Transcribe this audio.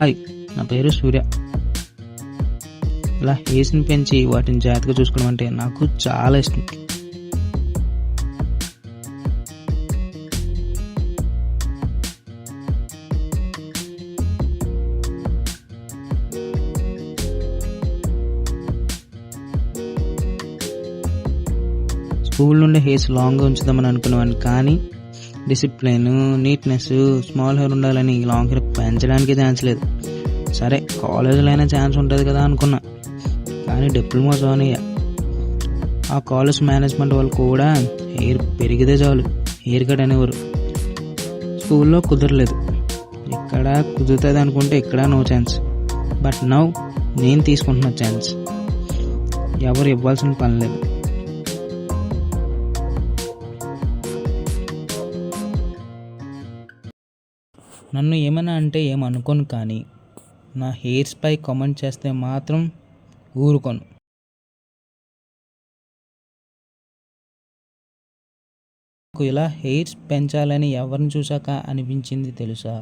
Hi, నా పేరు సూర్య. ఇలా హెయిర్స్ని పెంచి వాటిని జాగ్రత్తగా చూసుకోవడం అంటే నాకు చాలా ఇష్టం. స్కూల్ నుండి హెయిర్స్ లాంగ్గా ఉంచుదామని అనుకునేవాడిని, కానీ డిసిప్లిన్, నీట్నెస్, స్మాల్ హెయిర్ ఉండాలని లాంగ్ హెయిర్ పెంచడానికి ఛాన్స్ లేదు. సరే, కాలేజీలో అయినా ఛాన్స్ ఉంటుంది కదా అనుకున్నా, కానీ డిప్లొమా జాయిన్ అయ్యా. ఆ కాలేజ్ మేనేజ్మెంట్ వాళ్ళు కూడా హెయిర్ పెరిగితే చాలు హెయిర్ కట్ అనేవారు. స్కూల్లో కుదరలేదు, ఇక్కడ కుదురుతుంది అనుకుంటే ఇక్కడ నో ఛాన్స్. బట్ నౌ నేను తీసుకుంటున్న ఛాన్స్. ఎవరు ఇవ్వాల్సిన పని లేదు. నన్ను ఏమైనా అంటే ఏమనుకోను, కానీ నా హెయిర్స్పై కామెంట్ చేస్తే మాత్రం ఊరుకోను. నాకు ఇలా హెయిర్స్ పెంచాలని ఎవరిని చూశాక అనిపించింది తెలుసా?